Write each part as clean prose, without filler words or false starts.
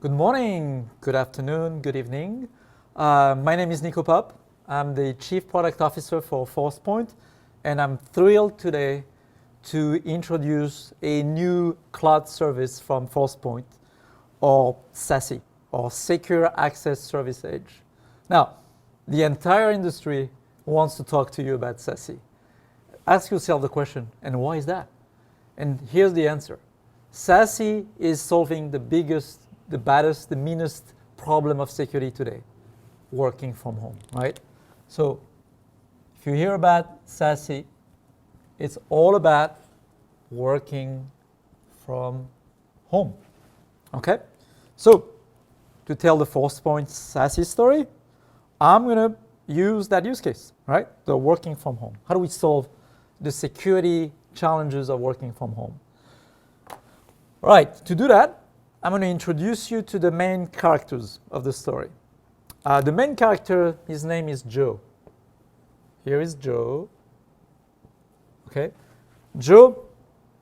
Good morning, good afternoon, good evening. My name is Nico Popp. I'm the Chief Product Officer for ForcePoint, and I'm thrilled today to introduce a new cloud service from ForcePoint, or SASE, or Secure Access Service Edge. Now, the entire industry wants to talk to you about SASE. Ask yourself the question, and why is that? And here's the answer. SASE is solving the biggest, the baddest, the meanest problem of security today, working from home, right? So if you hear about SASE, it's all about working from home, okay? So to tell the ForcePoint SASE story, I'm gonna use that use case, right? The working from home. How do we solve the security challenges of working from home? All right, to do that, I'm going to introduce you to the main characters of the story. The main character, his name is Joe. Here is Joe. Okay, Joe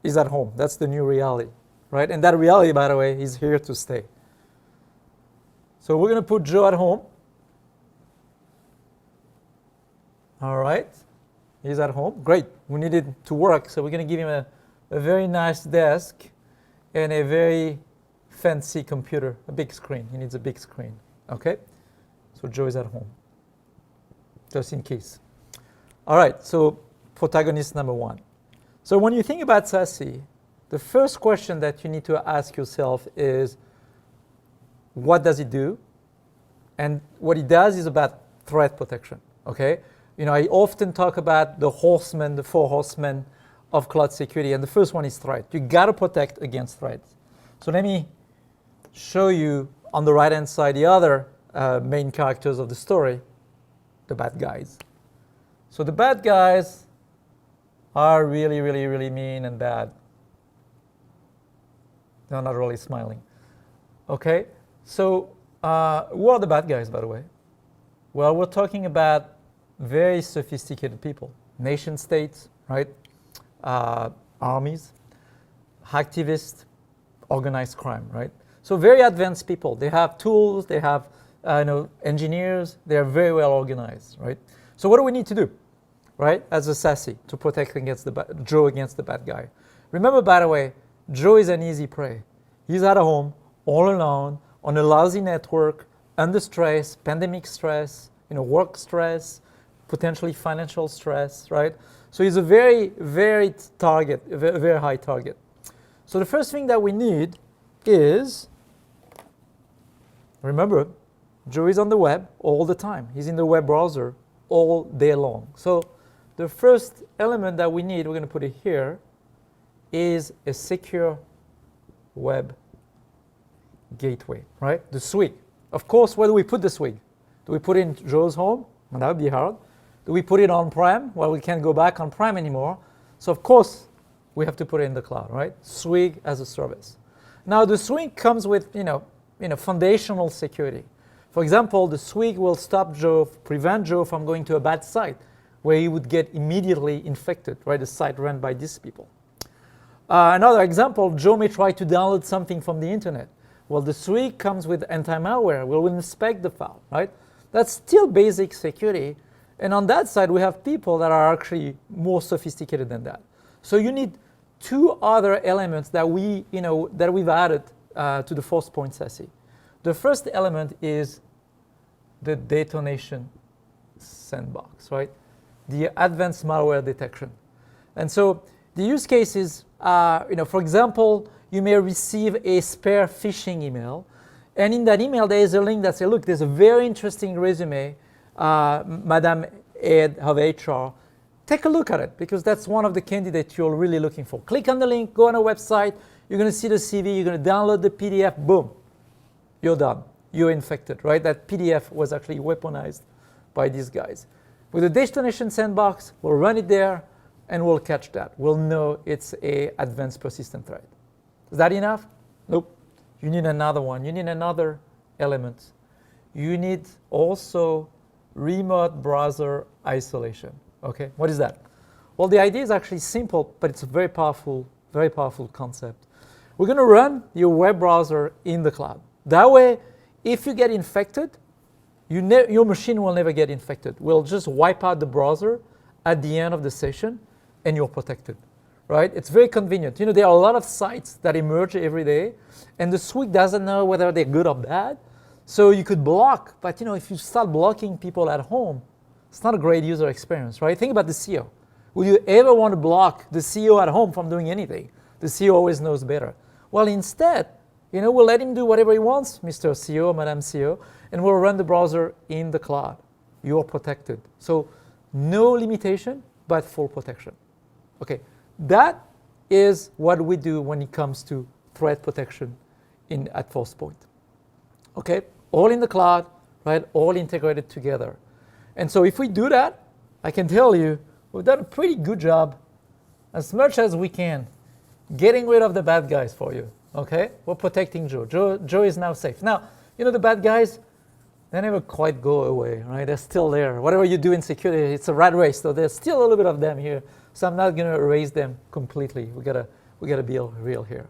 is at home. That's the new reality, right? And that reality, by the way, is here to stay. So we're going to put Joe at home. All right, he's at home. Great. We need it to work, so we're going to give him a very nice desk and a very fancy computer, a big screen. He needs a big screen, okay? So Joe is at home, just in case. All right, so protagonist number one. So when you think about SASE, the first question that you need to ask yourself is, what does it do? And what it does is about threat protection, okay? You know, I often talk about the horsemen, the four horsemen of cloud security, and the first one is threat. You gotta protect against threats. So let me show you on the right-hand side the other main characters of the story, the bad guys. So the bad guys are really, really, really mean and bad. They're not really smiling. Okay, so who are the bad guys, by the way? Well, we're talking about very sophisticated people, nation states, right? Armies, activists, organized crime, right? So very advanced people. They have tools, they have engineers, they are very well organized, right? So what do we need to do, right, as a SASE to protect against Joe against the bad guy? Remember, by the way, Joe is an easy prey. He's at home, all alone, on a lousy network, under stress, pandemic stress, work stress, potentially financial stress, right? So he's a very, very target, a very, very high target. So the first thing that we need is, remember, Joe is on the web all the time. He's in the web browser all day long. So the first element that we need, we're going to put it here, is a secure web gateway, right? The swig. Of course, where do we put the swig? Do we put it in Joe's home? Well, that would be hard. Do we put it on-prem? Well, we can't go back on-prem anymore. So of course, we have to put it in the cloud, right? Swig as a service. Now the swig comes with foundational security. For example, the swig will stop Joe, prevent Joe from going to a bad site where he would get immediately infected, right? A site run by these people. Another example, Joe may try to download something from the internet. Well, the swig comes with anti-malware. We'll inspect the file, right? That's still basic security. And on that side, we have people that are actually more sophisticated than that. So you need two other elements that we've added to the ForcePoint SASE. The first element is the detonation sandbox, right? The advanced malware detection. And so the use case is, for example, you may receive a spare phishing email. And in that email, there is a link that says, look, there's a very interesting resume, Madam Head of HR. Take a look at it, because that's one of the candidates you're really looking for. Click on the link, go on a website, you're going to see the CV, you're going to download the PDF, boom, you're done. You're infected, right? That PDF was actually weaponized by these guys. With the detonation sandbox, we'll run it there, and we'll catch that. We'll know it's an advanced persistent threat. Is that enough? Nope. You need another one. You need another element. You need also remote browser isolation. Okay, what is that? Well, the idea is actually simple, but it's a very powerful concept. We're going to run your web browser in the cloud. That way, if you get infected, your machine will never get infected. We'll just wipe out the browser at the end of the session, and you're protected, right? It's very convenient. You know, there are a lot of sites that emerge every day, and the SWIG doesn't know whether they're good or bad. So you could block, but you know, if you start blocking people at home, it's not a great user experience, right? Think about the CEO. Would you ever want to block the CEO at home from doing anything? The CEO always knows better. Well, instead, you know, we'll let him do whatever he wants, Mr. CEO, Madam CEO, and we'll run the browser in the cloud. You're protected. So no limitation, but full protection. Okay, that is what we do when it comes to threat protection at Forcepoint. Okay, all in the cloud, right? All integrated together. And so if we do that, I can tell you we've done a pretty good job, as much as we can, getting rid of the bad guys for you. Okay, we're protecting Joe. Joe is now safe. Now, you know, the bad guys, they never quite go away, right? They're still there. Whatever you do in security, it's a rat race. So there's still a little bit of them here. So I'm not going to erase them completely. We gotta be real here.